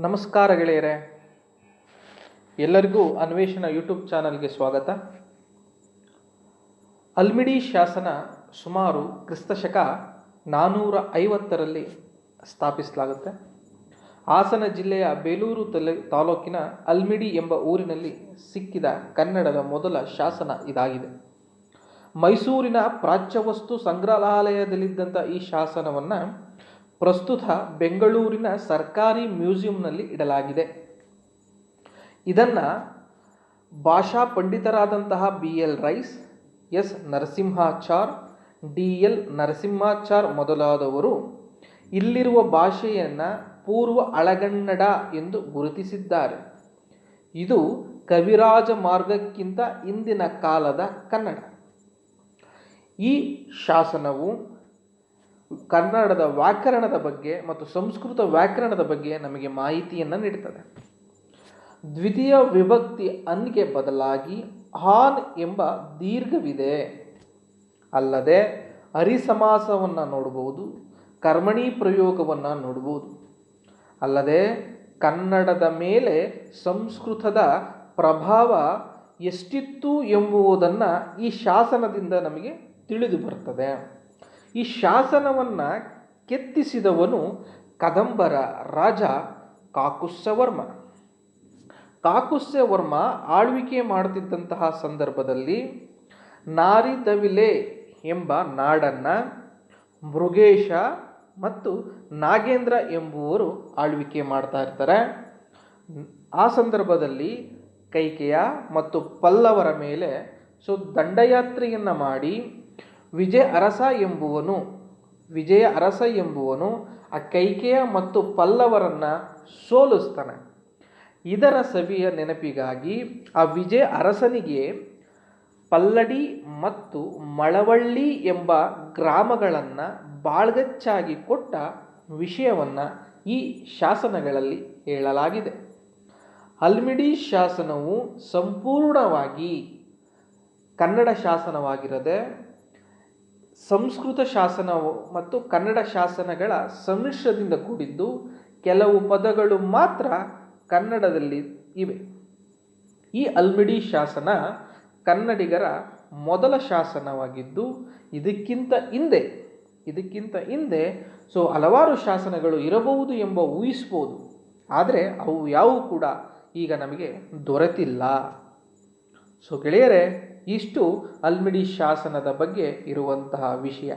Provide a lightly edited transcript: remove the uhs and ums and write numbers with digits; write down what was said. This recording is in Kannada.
ನಮಸ್ಕಾರ ಗೆಳೆಯರೆ, ಎಲ್ಲರಿಗೂ ಅನ್ವೇಷಣ ಯೂಟ್ಯೂಬ್ ಚಾನಲ್ಗೆ ಸ್ವಾಗತ. ಅಲ್ಮಿಡಿ ಶಾಸನ ಸುಮಾರು ಕ್ರಿಸ್ತಶಕ 450ರಲ್ಲಿ ಸ್ಥಾಪಿಸಲಾಗುತ್ತೆ. ಹಾಸನ ಜಿಲ್ಲೆಯ ಬೇಲೂರು ತಾಲೂಕಿನ ಅಲ್ಮಿಡಿ ಎಂಬ ಊರಿನಲ್ಲಿ ಸಿಕ್ಕಿದ ಕನ್ನಡದ ಮೊದಲ ಶಾಸನ ಇದಾಗಿದೆ. ಮೈಸೂರಿನ ಪ್ರಾಚ್ಯವಸ್ತು ಸಂಗ್ರಹಾಲಯದಲ್ಲಿದ್ದಂಥ ಈ ಶಾಸನವನ್ನು ಪ್ರಸ್ತುತ ಬೆಂಗಳೂರಿನ ಸರ್ಕಾರಿ ಮ್ಯೂಸಿಯಂನಲ್ಲಿ ಇಡಲಾಗಿದೆ. ಇದನ್ನು ಭಾಷಾ ಪಂಡಿತರಾದಂತಹ BL Rice, S Narasimhachar, DL Narasimhachar ಮೊದಲಾದವರು ಇಲ್ಲಿರುವ ಭಾಷೆಯನ್ನು ಪೂರ್ವ ಹಳಗನ್ನಡ ಎಂದು ಗುರುತಿಸಿದ್ದಾರೆ. ಇದು ಕವಿರಾಜ ಮಾರ್ಗಕ್ಕಿಂತ ಹಿಂದಿನ ಕಾಲದ ಕನ್ನಡ. ಈ ಶಾಸನವು ಕನ್ನಡದ ವ್ಯಾಕರಣದ ಬಗ್ಗೆ ಮತ್ತು ಸಂಸ್ಕೃತ ವ್ಯಾಕರಣದ ಬಗ್ಗೆ ನಮಗೆ ಮಾಹಿತಿಯನ್ನು ನೀಡುತ್ತದೆ. ದ್ವಿತೀಯ ವಿಭಕ್ತಿ ಅನ್ಗೆ ಬದಲಾಗಿ ಆನ್ ಎಂಬ ದೀರ್ಘವಿದೆ. ಅಲ್ಲದೆ ಹರಿಸಮಾಸವನ್ನು ನೋಡಬಹುದು, ಕರ್ಮಣಿ ಪ್ರಯೋಗವನ್ನು ನೋಡಬಹುದು. ಅಲ್ಲದೆ ಕನ್ನಡದ ಮೇಲೆ ಸಂಸ್ಕೃತದ ಪ್ರಭಾವ ಎಷ್ಟಿತ್ತು ಎಂಬುದನ್ನು ಈ ಶಾಸನದಿಂದ ನಮಗೆ ತಿಳಿದು ಬರ್ತದೆ. ಈ ಶಾಸನವನ್ನು ಕೆತ್ತಿಸಿದವನು ಕದಂಬರ ರಾಜ ಕಾಕುತ್ಸ್ಥವರ್ಮ. ಕಾಕುತ್ಸ್ಥವರ್ಮ ಆಳ್ವಿಕೆ ಮಾಡುತ್ತಿದ್ದಂತಹ ಸಂದರ್ಭದಲ್ಲಿ ನಾರಿದವಿಲೆ ಎಂಬ ನಾಡನ್ನು ಮೃಗೇಶ ಮತ್ತು ನಾಗೇಂದ್ರ ಎಂಬುವರು ಆಳ್ವಿಕೆ ಮಾಡ್ತಾ ಇರ್ತಾರೆ. ಆ ಸಂದರ್ಭದಲ್ಲಿ ಕೈಕೆಯ ಮತ್ತು ಪಲ್ಲವರ ಮೇಲೆ ದಂಡಯಾತ್ರೆಯನ್ನು ಮಾಡಿ ವಿಜಯ ಅರಸ ಎಂಬುವನು ಆ ಕೈಕೆಯ ಮತ್ತು ಪಲ್ಲವರನ್ನು ಸೋಲಿಸ್ತಾನೆ. ಇದರ ಸವಿಯ ನೆನಪಿಗಾಗಿ ಆ ವಿಜಯ ಅರಸನಿಗೆ ಪಲ್ಲಡಿ ಮತ್ತು ಮಳವಳ್ಳಿ ಎಂಬ ಗ್ರಾಮಗಳನ್ನು ಬಾಳ್ಗಚ್ಚಾಗಿ ಕೊಟ್ಟ ವಿಷಯವನ್ನು ಈ ಶಾಸನಗಳಲ್ಲಿ ಹೇಳಲಾಗಿದೆ. ಅಲ್ಮಿಡಿ ಶಾಸನವು ಸಂಪೂರ್ಣವಾಗಿ ಕನ್ನಡ ಶಾಸನವಾಗಿರದೆ ಸಂಸ್ಕೃತ ಶಾಸನ ಮತ್ತು ಕನ್ನಡ ಶಾಸನಗಳ ಸಮ್ಮಿಶ್ರದಿಂದ ಕೂಡಿದ್ದು, ಕೆಲವು ಪದಗಳು ಮಾತ್ರ ಕನ್ನಡದಲ್ಲಿ ಇವೆ. ಈ ಅಲ್ಮಿಡಿ ಶಾಸನ ಕನ್ನಡಿಗರ ಮೊದಲ ಶಾಸನವಾಗಿದ್ದು, ಇದಕ್ಕಿಂತ ಹಿಂದೆ ಹಲವಾರು ಶಾಸನಗಳು ಇರಬಹುದು ಎಂಬ ಊಹಿಸ್ಬೋದು. ಆದರೆ ಅವು ಯಾವುವು ಕೂಡ ಈಗ ನಮಗೆ ದೊರೆತಿಲ್ಲ. ಗೆಳೆಯರೆ, ಇಷ್ಟು ಅಲ್ಮಿಡಿ ಶಾಸನದ ಬಗ್ಗೆ ಇರುವಂತಹ ವಿಷಯ.